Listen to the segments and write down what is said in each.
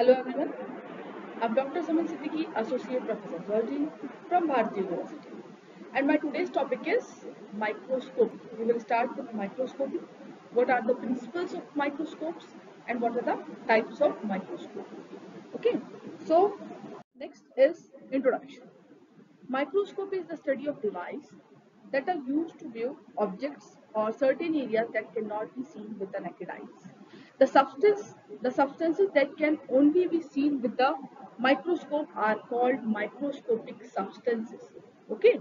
Hello everyone, I'm Dr. Saman Siddiqui, Associate Professor Zoology from Bharati University. And my today's topic is microscopy. We will start with microscopy. What are the principles of microscopes and what are the types of microscope? Okay, so next is introduction. Microscope is the study of devices that are used to view objects or certain areas that cannot be seen with the naked eyes. The substances that can only be seen with the microscope are called microscopic substances. Okay?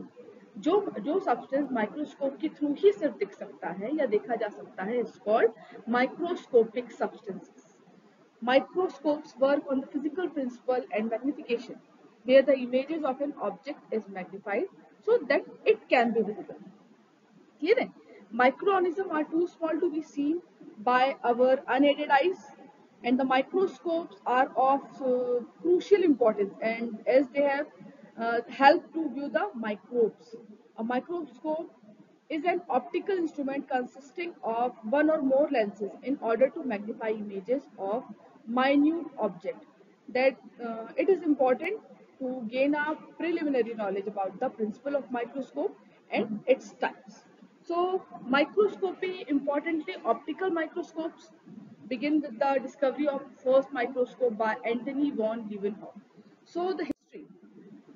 जो जो substance microscope के through ही सिर्फ दिख सकता है या देखा जा सकता है is called microscopic substances. Microscopes work on the physical principle and magnification, where the images of an object is magnified so that it can be visible. Clear है? Microorganisms are too small to be seen by our unaided eyes, and the microscopes are of crucial importance, and as they have helped to view the microbes. A microscope is an optical instrument consisting of one or more lenses in order to magnify images of minute object. That it is important to gain a preliminary knowledge about the principle of microscope and its types. So microscopy, importantly optical microscopes, begin with the discovery of first microscope by Anthony von Leeuwenhoek. So the history.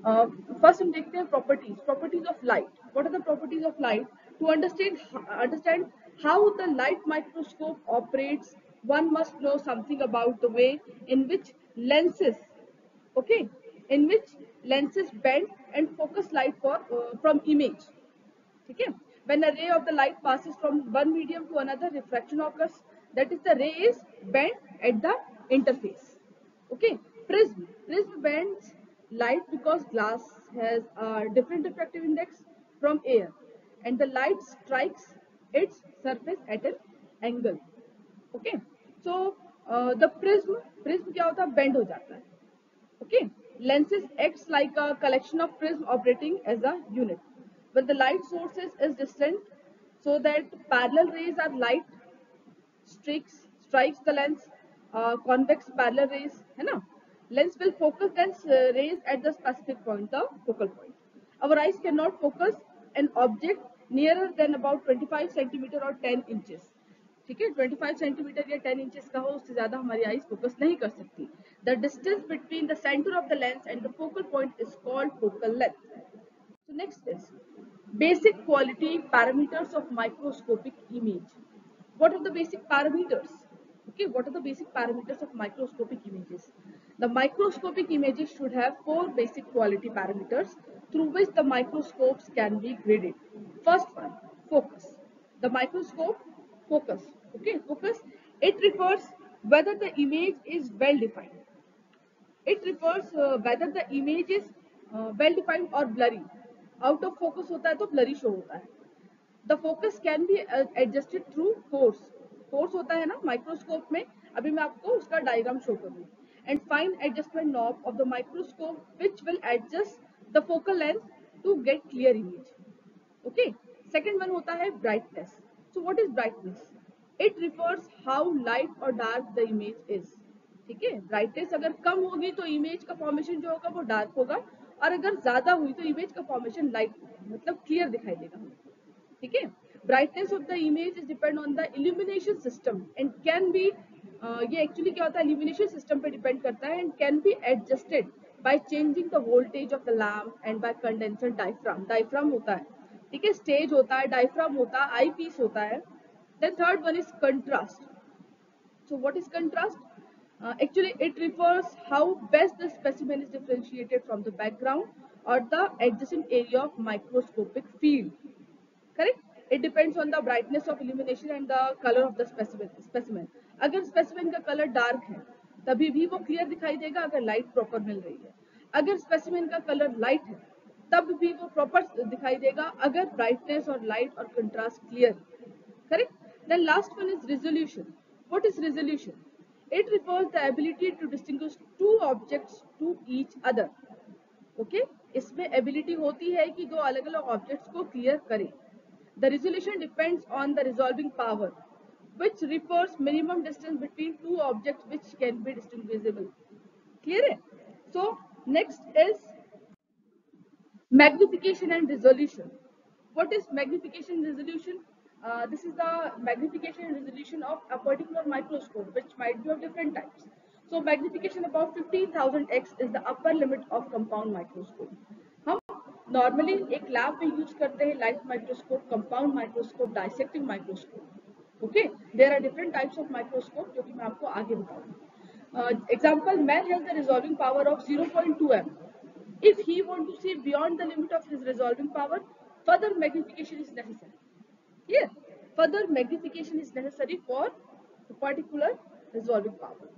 Uh, First हम देखते हैं properties of light. What are the properties of light? To understand how the light microscope operates, one must know something about the way in which lenses, okay, in which lenses bend and focus light from image. Okay? When a ray of the light passes from one medium to another, refraction occurs. That is, the ray is bent at the interface. Okay? Prism bends light because glass has a different refractive index from air, and the light strikes its surface at an angle. Okay? So the prism क्या होता है? Bend हो जाता है. Okay, lenses acts like a collection of prisms operating as a unit. When the light sources is distant, so that parallel rays are light strikes the lens, convex parallel rays, है ना? Lens will focus then rays at the specific point, the focal point. Our eyes cannot focus an object nearer than about 25 centimeter or 10 inches. ठीक है, 25 centimetre या 10 inches का हो, उससे ज्यादा हमारी आईज फोकस नहीं कर सकती. The distance between the centre of the lens and the focal point is called focal length. So next is basic quality parameters of microscopic image. What are the basic parameters? Okay, what are the basic parameters of microscopic images? The microscopic images should have four basic quality parameters through which the microscopes can be graded. First one, focus. The microscope focus. Okay, focus. It refers whether the image is well defined. It refers whether the image is well defined or blurry. Out of focus होता है तो blurry show होता है. The focus can be adjusted through force. Force होता है ना microscope में. अभी मैं आपको उसका डायग्राम शो करूंगी. And fine adjustment knob of the microscope which will adjust the focal length to get clear image. Okay. Second one होता है brightness. So what is brightness? It refers how light or dark the image is. ठीक है, brightness अगर कम होगी तो image का formation जो होगा वो डार्क होगा, और अगर ज्यादा हुई तो इमेज का फॉर्मेशन लाइट मतलब क्लियर दिखाई देगा हमें. ठीक है, brightness of the image is depend on the illumination system and can be, ये एक्चुअली क्या होता है, इल्यूमिनेशन सिस्टम पे डिपेंड करता है, and can be adjusted by changing the voltage of the lamp and by condenser diaphragm. Diaphragm होता है, ठीक है, स्टेज होता है, डायफ्राम होता है, आई पीस होता है. Then third one is contrast. So what is contrast? Actually, it refers how best the specimen is differentiated from the background or the adjacent area of microscopic field. Correct? It depends on the brightness of illumination and the color of the specimen. अगर specimen का color dark है, तभी भी वो clear दिखाई देगा अगर light proper मिल रही है. अगर specimen का color light है, तब भी वो proper दिखाई देगा अगर brightness और light और contrast clear है. Correct? Then last one is resolution. What is resolution? It refers the ability to distinguish two objects to each other. Okay? इसमें ability होती है कि दो अलग अलग objects को clear करे. The resolution depends on the resolving power, which refers minimum distance between two objects which can be distinguishable. Clear है? So next is magnification and resolution. What is magnification and resolution? This is the magnification and resolution of a particular microscope, which might be of different types. So magnification above 15,000x is the upper limit of compound microscope. हम normally एक lab में use करते हैं light microscope, compound microscope, dissecting microscope. Okay, there are different types of microscope जो कि मैं आपको आगे बताऊंगी. Example, man has the resolving power of 0.2 m. If he want to see beyond the limit of his resolving power, further magnification is necessary. Here, further magnification is necessary for the particular resolving power.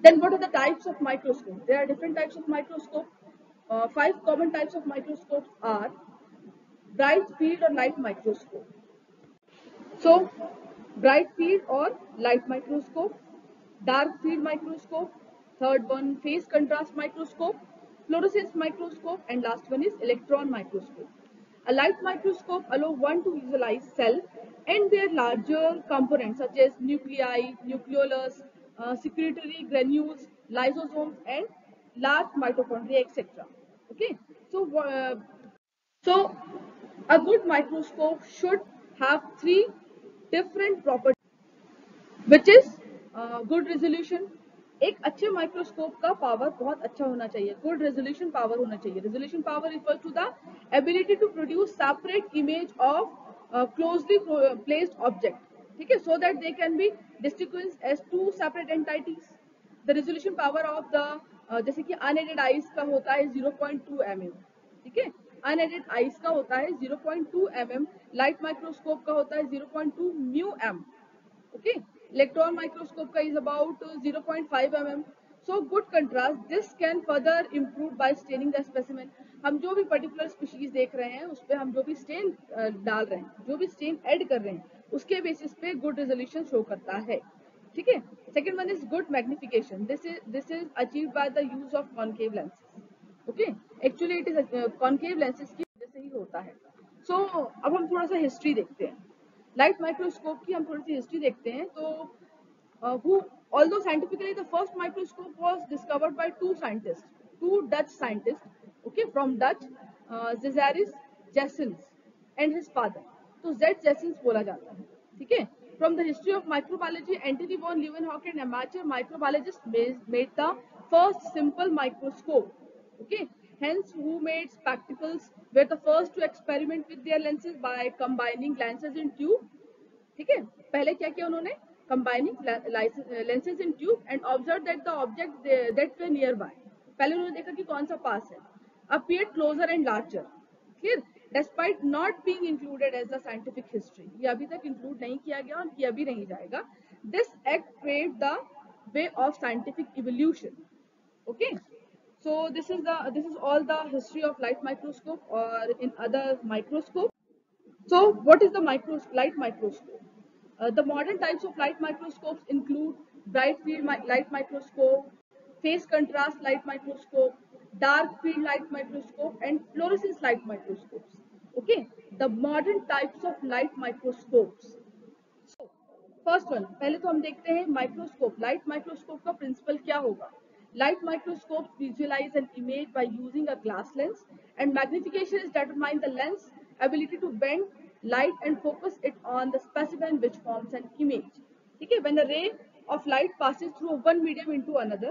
Then what are the types of microscope? There are different types of microscope. 5 common types of microscopes are bright field or light microscope. So, bright field or light microscope, dark field microscope, third one phase contrast microscope, fluorescence microscope, and last one is electron microscope. A light microscope allows one to visualize cell and their larger components such as nuclei, nucleolus, secretory granules, lysosomes, and large mitochondria, etc. Okay, so a good microscope should have 3 different properties, which is good resolution. एक अच्छे microscope का power बहुत अच्छा होना चाहिए, good resolution power होना चाहिए. Resolution power equal to the ability to produce separate image of closely placed object. ठीक है, so that they can be distinguished as 2 separate entities. The resolution power of the जैसे कि unaided ice का होता है 0.2 mm. ठीक है, unaided ice का होता है 0.2 mm. लाइट माइक्रोस्कोप का होता है 0.2 mu m. Okay, electron microscope का is about 0.5 mm. So good contrast. This can further improve by staining the specimen. हम जो भी particular species देख रहे हैं उस पे हम जो भी stain डाल रहे हैं, जो भी stain add कर रहे हैं, उसके basis पे good resolution show करता है. ठीक है. Second one is good magnification. This is achieved by the use of concave lenses. Okay, actually it is concave lenses की वजह से ही होता है. So अब हम थोड़ा सा history देखते हैं. लाइट माइक्रोस्कोप की हम थोड़ी सी हिस्ट्री देखते हैं. तो although scientifically the first microscope was discovered by two Dutch scientists, okay, from Dutch, Zezaris Jessens and his father. तो Z Jessens बोला जाता है. ठीक है. From the history of microbiology, Antony von Leeuwenhoek, an amateur microbiologist, made the first simple microscope. Okay, hence who made spectacles were the first to experiment with their lenses by combining lenses in tube. ठीक है, पहले क्या किया उन्होंने, combining lenses in tube and observed that the objects that were nearby, पहले उन्होंने देखा कि कौन सा पास है, appeared closer and larger. Clear? Despite not being included as the scientific history, ये अभी तक include नहीं किया गया और किया भी नहीं जाएगा. This act paved the way of scientific evolution. Okay. So this is all the history of light microscope or in other microscope. So what is the light microscope? The modern types of light microscopes include bright field light microscope, phase contrast light microscope, dark field light microscope, and fluorescence light microscopes. Okay, the modern types of light microscopes. So first one, पहले तो हम देखते हैं microscope. Light microscope का principle क्या होगा? Light microscope visualize an image by using a glass lens and magnification is determine the lens ability to bend light and focus it on the specimen which forms an image. ठीक है, when a ray of light passes through one medium into another,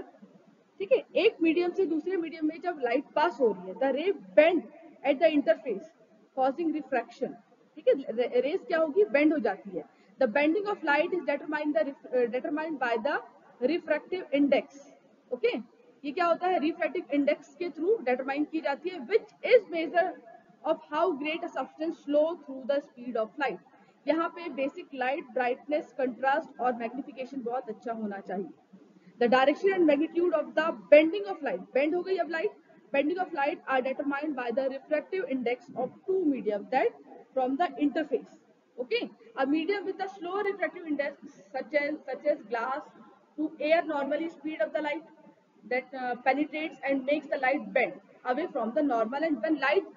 ठीक है, एक medium से दूसरे medium में जब light pass हो रही है, the ray bend at the interface causing refraction. ठीक है, रेस क्या होगी, बेंड हो जाती है. The bending of light is determined by the refractive index. Okay, ये क्या होता है, रिफ्रैक्टिव इंडेक्स के थ्रू डिटरमाइन की जाती है, which is measure of how great a substance flow through the speed of light. यहाँ पे बेसिक लाइट ब्राइटनेस, कंट्रास्ट और मैग्निफिकेशन बहुत अच्छा होना चाहिए. The direction and magnitude of the bending of light, bend हो गई अब light, bending of light are determined by the refractive index of two mediums that from the interface. Okay, a medium with a slow refractive index such as glass to air normally speed of the light that penetrates and makes the light bend away from the normal. And when light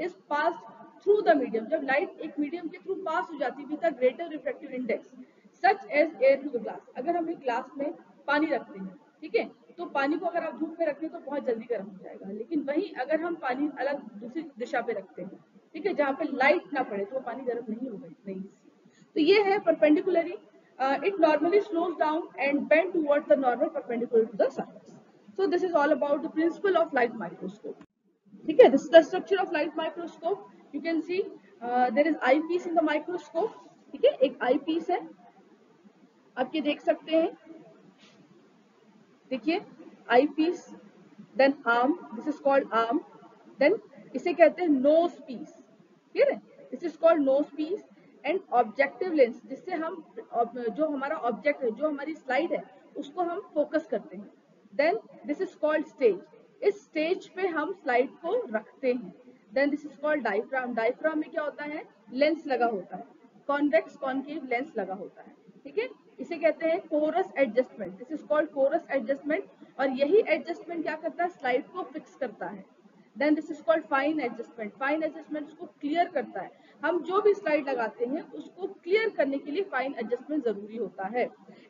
is passed through the medium, जब light एक medium के through pass हो जाती है with a greater refractive index such as air to the glass. अगर हम एक glass में पानी रखते हैं, ठीक है, तो पानी को अगर आप धूप में रखें तो बहुत जल्दी गर्म हो जाएगा, लेकिन वहीं अगर हम पानी अलग दूसरी दिशा पे रखते हैं, ठीक है, जहाँ पे लाइट ना पड़े, तो वो पानी गर्म नहीं होगा नहीं। तो ये है परपेंडिकुलरी, it normally slows down and bend towards the normal perpendicular to the surface. So this is all about the principle of light microscope. ठीक है, this is the structure of light microscope. You can see there is eyepiece in the microscope. ठीक है, एक eyepiece है, आप ये देख सकते हैं, देखिए eyepiece, then arm, this is called arm, then इसे कहते हैं nose piece, ठीक है, this is called nose piece, and objective lens, जिससे हम जो हमारा ऑब्जेक्ट है, जो हमारी स्लाइड है, उसको हम फोकस करते हैं। Then this is called stage, इस स्टेज पे हम स्लाइड को रखते हैं। Then this is called diaphragm, diaphragm में क्या होता है, लेंस लगा होता है, कॉन्वेक्स कॉनकेव लेंस लगा होता है, ठीक है, इसे कहते हैं coarse adjustment, this is called coarse adjustment, और यही एडजस्टमेंट क्या करता है, स्लाइड को फिक्स करता है। Then this is called fine adjustment, fine adjustment उसको क्लियर करता है, हम जो भी स्लाइड लगाते हैं उसको क्लियर करने के लिए फाइन एडजस्टमेंट जरूरी होता है।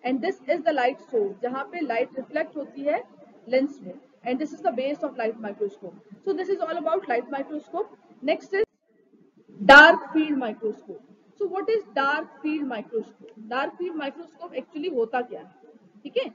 And this is the light source, जहाँ पे लाइट रिफ्लेक्ट होती है लेंस में, and this is the base of light microscope. So this is all about light microscope. Next is dark field microscope. So what is dark field microscope? Dark field microscope actually होता क्या है, ठीक है,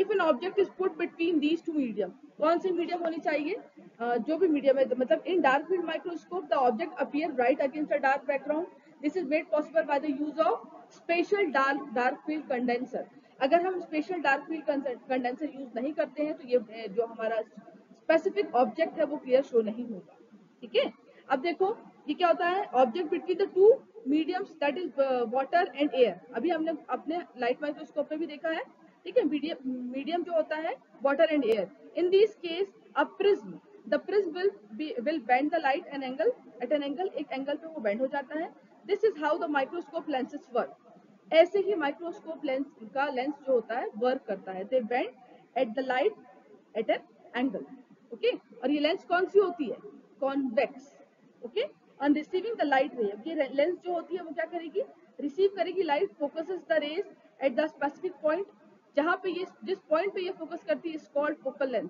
if an object is put between these two medium, कौन सी medium होनी चाहिए, जो भी मीडियम है, मतलब इन dark field microscope the object appear right against a dark background, this is made possible by the use of special dark field condenser. अगर हम special dark field condenser use नहीं करते हैं तो ये जो हमारा स्पेसिफिक ऑब्जेक्ट है वो क्लियर शो नहीं होगा, ठीक है। अब देखो ये क्या होता है, object between the two mediums, that is water and air, अभी हमने अपने लाइट माइक्रोस्कोप में भी देखा है, ठीक है, मीडियम जो होता है water and air, in this case a prism, the prism will bend the light an angle, at an angle, एक एंगल पे वो बेंड हो जाता है। This is how the microscope lenses work, ऐसे ही माइक्रोस्कोप लेंस का लेंस जो होता है वर्क करता है, they bend at the light at an angle, okay, और ये लेंस कौन सी होती है, convex, okay, on receiving the light रे, ये लेंस जो होती है वो क्या करेगी, रिसीव करेगी light, focuses the rays at the specific point, जहां पे ये जिस पॉइंट पे ये फोकस करती है is called focal length,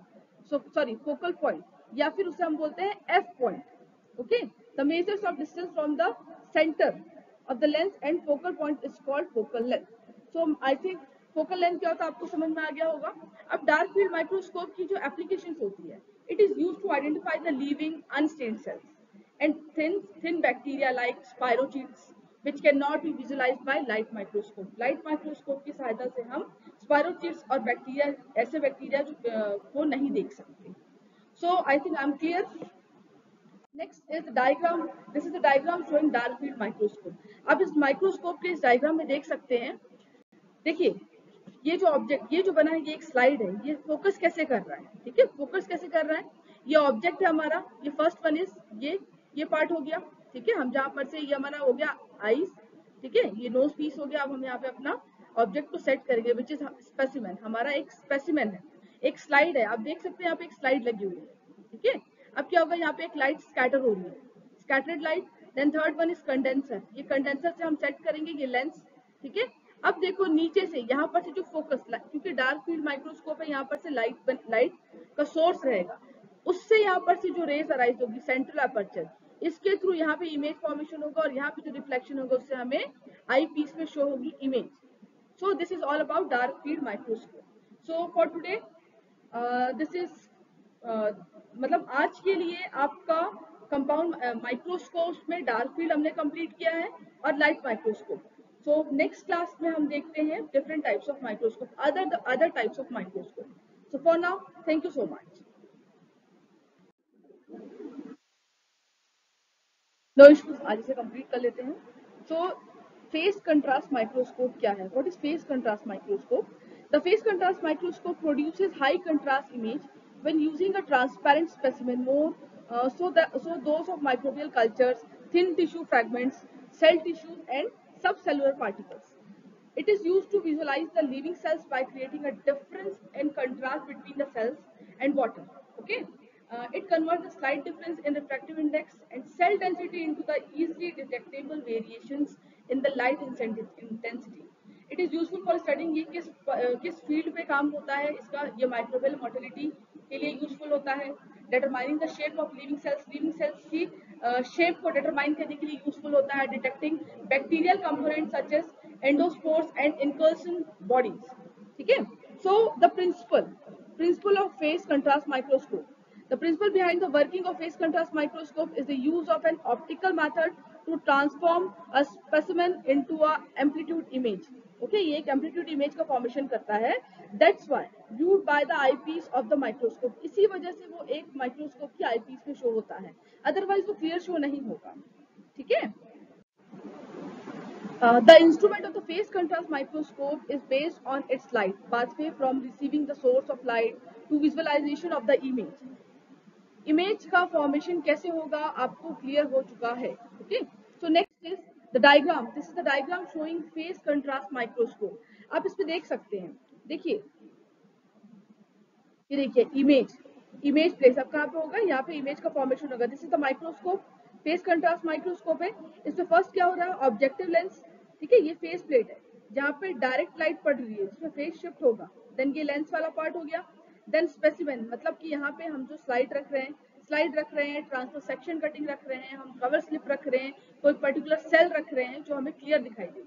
sorry focal point, या फिर उसे हम बोलते हैं F point, okay, the measures of distance from the centre of the lens and focal point is called focal length. So I think focal length क्या होता है आपको समझ में आ गया होगा। अब डार्क फील्ड माइक्रोस्कोप की जो एप्लीकेशंस होती है, it is used to identify the living unstained cells and thin bacteria like spirochetes which cannot be visualized by light microscope. Light microscope की सहायता से हम spirochetes और बैक्टीरिया, ऐसे बैक्टीरिया जो को नहीं देख सकते। So I think I'm clear. Next is the diagram. This is the diagram showing dark field microscope. अब इस माइक्रोस्कोप के इस डायग्राम में देख सकते हैं, देखिए ये जो ऑब्जेक्ट, ये जो बना है, ये एक स्लाइड है, ये फोकस कैसे कर रहा है, ठीक है, फोकस कैसे कर रहा है, ये ऑब्जेक्ट है हमारा, ये फर्स्ट वन इज ये पार्ट हो गया, ठीक है, हम जहां पर से ये हमारा हो गया आईज, ठीक है, ये नोज पीस हो गया। अब हम यहाँ पे अपना ऑब्जेक्ट को सेट करेंगे, विच इज स्पेसिमेन, हमारा एक स्पेसिमेन है, एक स्लाइड है, आप देख सकते हैं यहाँ पे एक स्लाइड लगी हुई है, ठीक है। अब क्या होगा, यहाँ पे एक लाइट स्कैटर हो रही है, scattered light. Then third one is condenser, ये कंडेंसर से हम सेट करेंगे ये लेंस, ठीक है। अब देखो नीचे से यहाँ पर से जो फोकस, क्योंकि डार्क फील्ड माइक्रोस्कोप है, यहाँ पर से लाइट का सोर्स रहेगा, उससे यहाँ पर से जो रेज अराइज होगी सेंट्रल अपर्चर, इसके थ्रू यहाँ पे इमेज फॉर्मेशन होगा, और यहाँ पे जो रिफ्लेक्शन होगा उससे हमें आई पीस में शो होगी image. So this is all about dark field microscope. So for today this is मतलब आज के लिए आपका कंपाउंड माइक्रोस्कोप में डार्क फील्ड हमने कंप्लीट किया है और light microscope. So next class में हम देखते हैं different types of microscope, other types of microscope. So for now thank you so much. No issues, आज इसे कंप्लीट कर लेते हैं। सो फेस कंट्रास्ट माइक्रोस्कोप क्या है? What is face contrast microscope? The face contrast microscope produces high contrast image when using a transparent specimen more so those of microbial cultures, thin tissue fragments, cell tissues and subcellular particles. It is used to visualize the living cells by creating a difference in contrast between the cells and water. Okay. It converts the slight difference in refractive index and cell density into the easily detectable variations in the light intensity. It is useful for studying, ये किस field पे काम होता है इसका, ये microbial motility के लिए यूजफुल होता है। Determining the shape of living cells की शेप को डिटरमाइन करने के लिए यूजफुल होता है। Detecting bacterial component such as endospores and inclusion bodies, ठीक है। So the principle of phase contrast microscope, the principle behind the working of phase contrast microscope is the use of an optical method to transform a specimen into a amplitude image. Okay, ये एक amplitude image का formation करता है। That's why viewed by the eyepiece of the microscope, इसी वजह से वो एक microscope की eyepiece में show होता है, otherwise वो clear show नहीं होगा, ठीक है। The instrument of the phase contrast microscope is based on its light pathway from receiving the source of light to visualization of the image. Image का फॉर्मेशन कैसे होगा आपको क्लियर हो चुका है, okay. So next is the diagram, this is the diagram showing face contrast microscope. आप इस पे देख सकते हैं, देखिए ये देखिए इमेज प्लेस अब कहाँ पे होगा, यहाँ पे इमेज का फॉर्मेशन होगा। This is the microscope, face contrast microscope है। इसमें फर्स्ट क्या हो रहा है, ऑब्जेक्टिव लेंस, ठीक है, ये फेस प्लेट है जहाँ पे डायरेक्ट लाइट पड़ रही है, इसमें फेस शिफ्ट होगा। देन ये लेंस वाला पार्ट हो गया। देन स्पेसिमेन, मतलब कि यहाँ पे हम जो स्लाइड रख रहे हैं, ट्रांसफर सेक्शन कटिंग रख रहे हैं, हम कवर स्लिप रख रहे हैं, कोई पर्टिकुलर सेल रख रहे हैं जो हमें क्लियर दिखाई दे,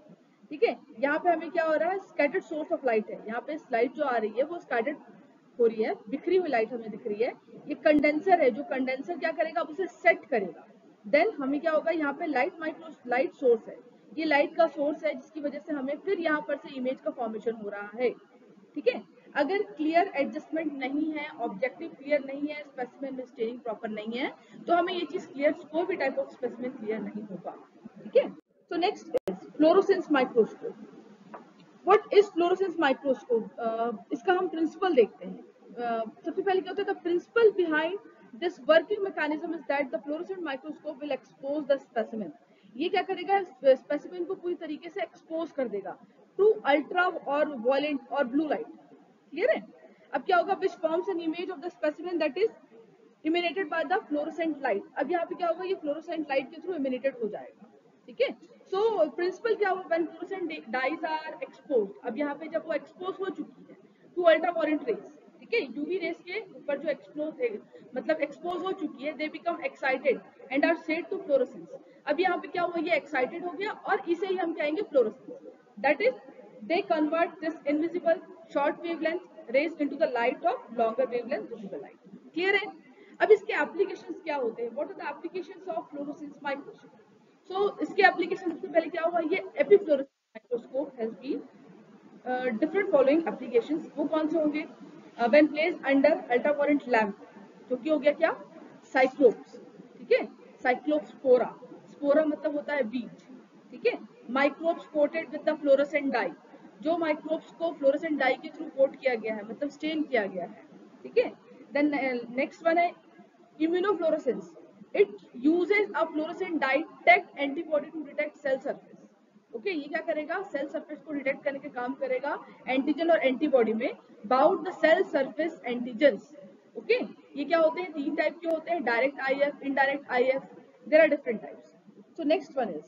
ठीक है। यहाँ पे हमें क्या हो रहा है, स्कैटर्ड सोर्स ऑफ लाइट है, यहाँ पे लाइट जो आ रही है वो स्कैटर्ड हो रही है, बिखरी हुई लाइट हमें दिख रही है। ये कंडेंसर है, जो कंडेंसर क्या करेगा, अब उसे सेट करेगा। देन हमें क्या होगा, यहाँ पे लाइट सोर्स है, ये लाइट का सोर्स है जिसकी वजह से हमें फिर यहाँ पर से इमेज का फॉर्मेशन हो रहा है, ठीक है। अगर क्लियर एडजस्टमेंट नहीं है, ऑब्जेक्टिव क्लियर नहीं है, स्पेसिमेन में स्टेरिंग प्रॉपर नहीं है, तो हमें ये चीज क्लियर, कोई भी टाइप ऑफ स्पेसिमेन क्लियर नहीं होगा, ठीक है। So next is fluorescence microscope. What is fluorescence microscope, इसका हम प्रिंसिपल देखते हैं। सबसे पहले क्या होता है, the principle behind this working mechanism is that the fluorescent microscope will expose the specimen. ये क्या करेगा, स्पेसिमेन को पूरी तरीके से एक्सपोज कर देगा टू अल्ट्रा और वायलेंट और ब्लू लाइट, क्लियर है। अब क्या होगा, which forms an image of the specimen that is illuminated by the fluorescent light. अब यहाँ पे क्या होगा, ये फ्लोरोसेंट लाइट के थ्रू इमिनेटेड हो जाएगा, ठीक है। सो प्रिंसिपल क्या हुआ, when fluorescent dyes are exposed, अब यहाँ पे जब वो एक्सपोज हो चुकी है टू अल्ट्रावायलेंट रेज, ठीक है, यूवी रेज के ऊपर जो मतलब एक्सपोज हो चुकी है, they become excited and are said to fluorescence. अब यहाँ पे क्या हुआ, ये एक्साइटेड हो गया और इसे ही हम कहेंगे fluorescence. That is they convert this invisible short wavelength rays into the light of longer wavelength visible light, clear है। अब इसके एप्लीकेशंस क्या होते हैं, what are the applications of fluorescence microscope. So इसके एप्लीकेशन सबसे पहले क्या हुआ, ये epifluorescence microscope has been different following applications. वो कौन से होंगे, when placed under ultraviolet lamp, जो कि हो गया क्या, साइक्लोप्स, ठीक है, साइक्लोस्पोरा, स्पोरा मतलब होता है बीज, ठीक है। Microbes coated with the fluorescent dye, जो माइक्रोब्स को फ्लोरोसेंट डाई के थ्रू कोट किया गया है, मतलब स्टेन किया गया है, ठीक है। देन नेक्स्ट वन है immunofluorescence, it uses a fluorescent dye tag antibody to detect cell surface. Okay, ये क्या करेगा, सेल सरफेस को डिटेक्ट करने का काम करेगा एंटीजन और एंटीबॉडी में, about the cell surface antigens. Okay, ये क्या होते हैं, तीन टाइप के होते हैं, direct IF, indirect IF, there are different types. So next one is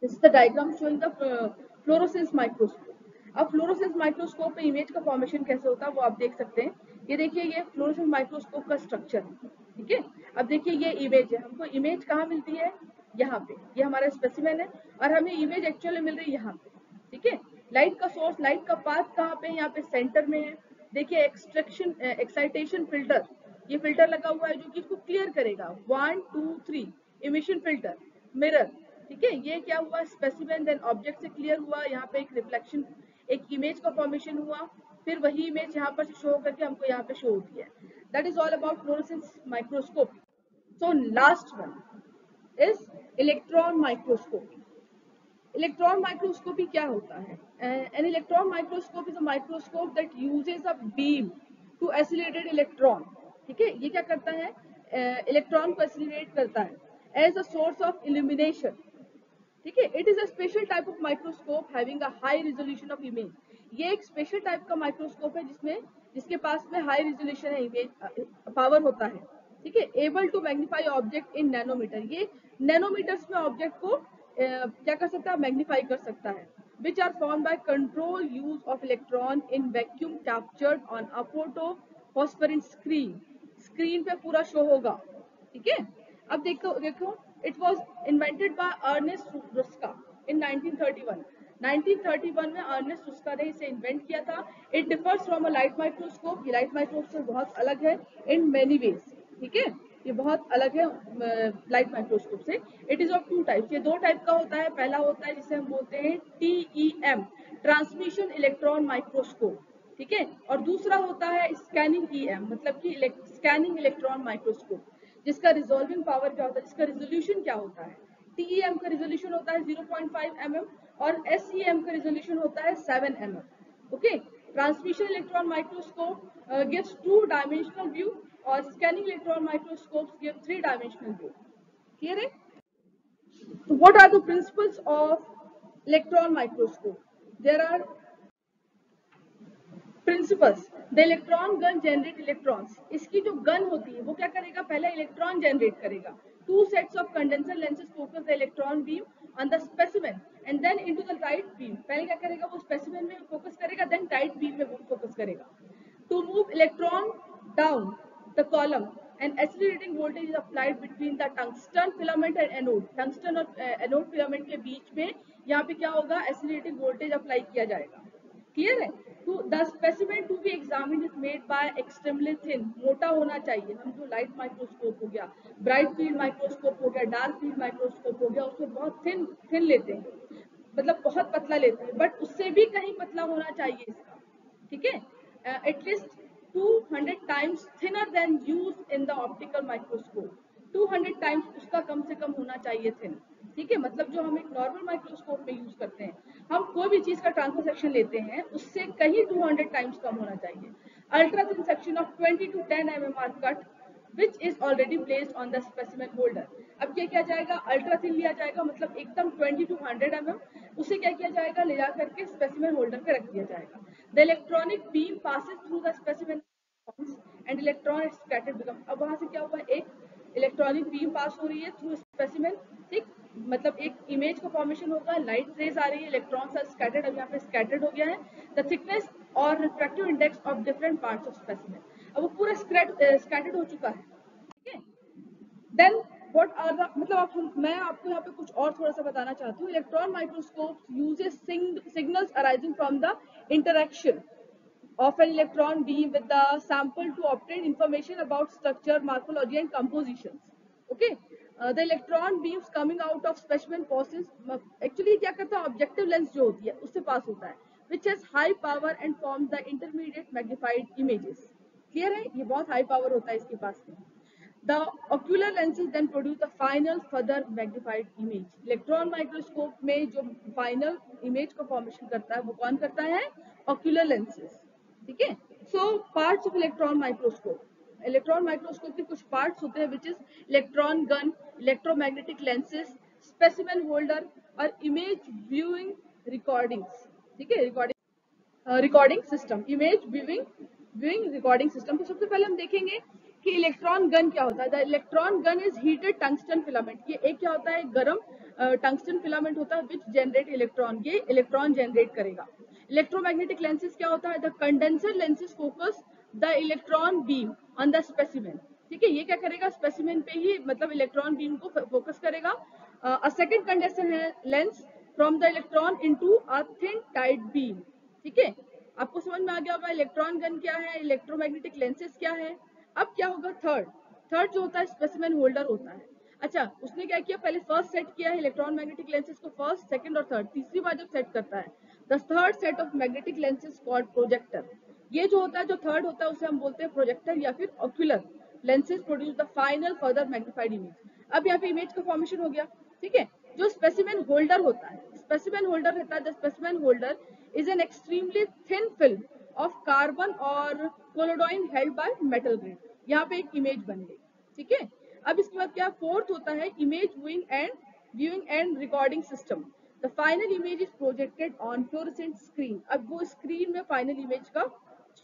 this is the diagram showing the fluorescence microscope. अब फ्लोरोसेंस माइक्रोस्कोप पे इमेज का फॉर्मेशन कैसे होता है वो आप देख सकते हैं। ये देखिए, ये फ्लोरोसेंस माइक्रोस्कोप का स्ट्रक्चर है, ठीक है। अब देखिए ये इमेज है, हमको इमेज कहाँ मिलती है, यहाँ पे, ये हमारा स्पेसिमेन है और हमें इमेज एक्चुअली मिल रही है यहाँ पे, ठीक है। लाइट का सोर्स, लाइट का पाथ कहाँ पे, यहाँ पे सेंटर में है। देखिए एक्साइटेशन फिल्टर, ये फिल्टर लगा हुआ है जो कि इसको क्लियर करेगा, 1 2 3 इमिशन फिल्टर, मिरर, ठीक है। ये क्या हुआ, स्पेसिमेन, देन ऑब्जेक्ट से क्लियर हुआ, यहाँ पे एक रिफ्लेक्शन, एक इमेज का फॉर्मेशन हुआ, फिर वही इमेज यहाँ पर शो करके हमको यहाँ पे शो होती है। That is all about fluorescence microscope. So last one is electron microscopy. Electron microscopy क्या होता है, an electron microscope is a microscope that uses a beam to accelerated electron, ठीक है। ये क्या करता है, इलेक्ट्रॉन को एसिलेट करता है as a source of illumination, ठीक है। It is a special type of microscope having a high resolution of image. ये एक स्पेशल टाइप का माइक्रोस्कोप है जिसके पास में हाई रिजोल्यूशन है, इमेज पावर होता है, ठीक है। Able to magnify object in nanometer, ये नैनोमीटर्स में ऑब्जेक्ट को क्या कर सकता है, मैग्नीफाई कर सकता है। which are formed by control use of electron in vacuum captured on a photo phosphorescent screen. Screen पे पूरा शो होगा, ठीक है। अब देखो देखो, it was invented by Ernest Ruska in 1931। 1931 में अर्नेस्ट रुस्का ने इसे इन्वेंट किया था। It differs from a light microscope, ये लाइट माइक्रोस्कोप से बहुत अलग है इन मेनी वेज, ठीक है। ये बहुत अलग है लाइट माइक्रोस्कोप से। It is of two types, ये दो टाइप का होता है। पहला होता है जिसे हम बोलते हैं TEM, ट्रांसमिशन इलेक्ट्रॉन माइक्रोस्कोप, ठीक है। और दूसरा होता है स्कैनिंग EM, मतलब कि स्कैनिंग इलेक्ट्रॉन माइक्रोस्कोप, जिसका रिजोल्विंग पावर क्या होता है, जिसका रिजोल्यूशन क्या होता है। TEM का रिजोल्यूशन होता है 0.5 mm और SEM का रिजोल्यूशन होता है 7 mm, okay. Transmission electron microscope gives 2-dimensional view और scanning electron microscope give 3-dimensional view. Clear है? So what are the principles of electron microscope? There are principles. The electron gun generate electrons, इसकी जो gun होती है वो क्या करेगा, पहले इलेक्ट्रॉन जनरेट करेगा। Two sets of condenser lenses focus the electron beam on the specimen and then into the light beam. पहले क्या करेगा, वो स्पेसिमेन में फोकस करेगा, देन लाइट बीम में फोकस करेगा। To move electron down the column and accelerating voltage is applied between the tungsten filament and anode. Tungsten और anode filament के बीच में यहाँ पे क्या होगा, एक्सीलरेटिंग वोल्टेज अप्लाई किया जाएगा। क्लियर है? तो the specimen to be examined is made by extremely thin, मोटा होना चाहिए। हम जो लाइट माइक्रोस्कोप हो गया, ब्राइट फील्ड माइक्रोस्कोप हो गया, डार्क फील्ड माइक्रोस्कोप हो गया, उसमें बहुत थिन लेते हैं, मतलब बहुत पतला लेते हैं, बट उससे भी कहीं पतला होना चाहिए इसका, ठीक है। At least 200 times thinner than use in the optical microscope, 200 times उसका कम से कम होना चाहिए थिन, ठीक है। मतलब जो हम एक नॉर्मल माइक्रोस्कोप में यूज करते हैं, हम कोई भी चीज का ट्रांसफर सेक्शन लेते हैं, उससे कहीं 200 टाइम्स कम होना चाहिए। Ultra thin section of 20 to 10 mm are cut which is already placed on the specimen holder. अब क्या किया जाएगा, अल्ट्रा थिन लिया जाएगा, मतलब एकदम 20 to 100 mm, उसे क्या किया जाएगा, ले जा करके स्पेसिमेन होल्डर पे रख दिया जाएगा। The electronic beam passes through the specimen and electron scattered become. अब वहां से क्या हुआ, एक इलेक्ट्रॉनिक बीम पास हो रही है थ्रू स्पेसिमेन, ठीक, मतलब एक इमेज का फॉर्मेशन होगा, लाइट रेज आ रही है, इलेक्ट्रॉन्स आर स्कैटर्ड, अब यहाँ पे स्कैटर्ड हो गया है। द थिकनेस और refractive index of different parts of specimen, अब वो पूरा स्कैटर्ड हो चुका है, ठीक है। देन व्हाट आर द, मतलब मैं आपको यहाँ पे कुछ और थोड़ा सा बताना चाहती हूँ। Electron microscope uses signals arising from the interaction of an electron beam with the sample to obtain information about structure, morphology and compositions. Okay, the electron beams coming out of specimen passes, actually क्या करता है, objective lens जो होती है उससे पास होता है, which has high power and forms the intermediate magnified images. Clear है? ये बहुत high power होता है इसके पास में। The ocular lenses then produce the final further magnified image. Electron microscope में जो फाइनल इमेज का फॉर्मेशन करता है वो कौन करता है, ocular lenses, ठीक है। So parts of electron microscope, electron microscope के कुछ पार्ट्स होते हैं, which is electron gun, electromagnetic lenses, specimen holder और इमेज व्यूइंग रिकॉर्डिंग्स, ठीक है। Recording system, image viewing recording system. तो सबसे पहले हम देखेंगे कि इलेक्ट्रॉन गन क्या होता है। The electron gun is heated tungsten filament, ये एक क्या होता है, गर्म टंगस्टन फिलामेंट होता है, विच जनरेट इलेक्ट्रॉन, ये इलेक्ट्रॉन जनरेट करेगा। इलेक्ट्रोमैग्नेटिक लेंसेज क्या होता है, the condenser lenses focus the electron beam on the specimen, ठीक है। ये क्या करेगा, स्पेसिमेन पे ही मतलब इलेक्ट्रॉन बीम को फोकस करेगा। अ सेकंड कंडेंसर है lens from the electron into a thin tight beam, ठीक है। आपको समझ में आ गया होगा इलेक्ट्रॉन गन क्या है, इलेक्ट्रोमैग्नेटिक लेंसेज क्या है। अब क्या होगा, थर्ड जो होता है स्पेसिमेन होल्डर होता है। अच्छा, उसने क्या किया, पहले फर्स्ट सेट किया है इलेक्ट्रॉन मैग्नेटिक लेंसेज को, फर्स्ट, सेकंड और थर्ड, तीसरी बार जब सेट करता है, the third set of magnetic lenses called projector. ये जो होता है, जो थर्ड होता है, उसे हम बोलते हैं प्रोजेक्टर या फिर ocular lenses produce the final further magnified image. अब यहाँ पे इमेज का फॉर्मेशन हो गया, ठीक है। जो स्पेसिमेन होल्डर होता है, स्पेसिमेन होल्डर रहता है, the specimen holder is an extremely thin film of carbon और कोलोडॉइन हेल्ड बाय मेटल ग्रेड। यहाँ पे एक इमेज बन गई, ठीक है। अब इसके बाद क्या, फोर्थ होता है image viewing and recording system. The final image is projected on fluorescent screen, अब वो स्क्रीन में फाइनल इमेज का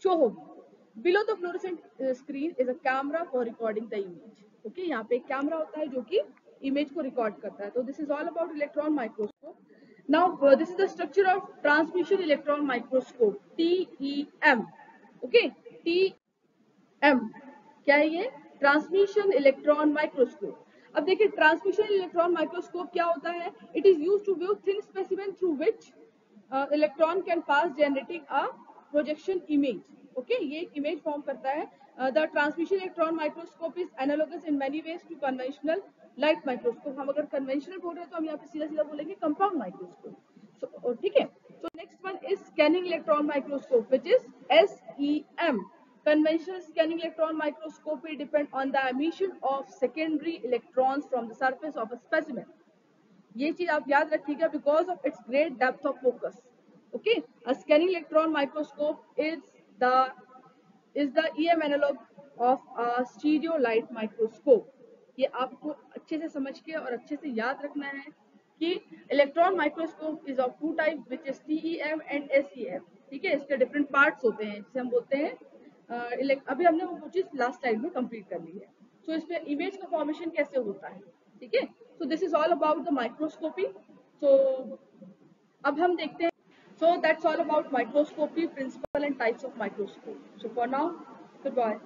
शो होगी। Below the fluorescent screen is a camera for recording the image, okay. यहाँ पे एक कैमरा होता है जो कि इमेज को रिकॉर्ड करता है। तो this is all about electron microscope. Now, this is the structure of transmission electron microscope, TEM. Okay, TEM क्या है ये? Transmission electron microscope. अब देखिए ट्रांसमिशन इलेक्ट्रॉन माइक्रोस्कोप क्या होता है? It is used to view thin specimen through which electron can pass generating a projection image. Okay, ये एक इमेज फॉर्म करता है। The transmission electron microscope is analogous in many ways to conventional light microscope. हम अगर conventional बोल रहे हैं तो हम यहाँ पे सीधा सीधा बोलेंगे कंपाउंड माइक्रोस्कोप। ठीक है, so next one is scanning electron microscope, which is SEM. Conventional scanning electron microscopy depend on the emission of secondary electrons from the surface of a specimen. ये चीज आप याद रखिएगा because of its great depth of focus. Okay, a scanning electron microscope is the EM analog of a stereo light microscope. ये आपको अच्छे से समझ के और अच्छे से याद रखना है कि electron microscope is of two type which is TEM and SEM। ठीक है, इसके डिफरेंट पार्ट्स होते हैं जिसे हम बोलते हैं अभी हमने वो चीज लास्ट टाइम में कंप्लीट कर ली है। सो इसमें इमेज का फॉर्मेशन कैसे होता है। ठीक है, so this is all about the microscopy. So अब हम देखते हैं। So that's all about microscopy, principle and types of microscope. So for now, goodbye.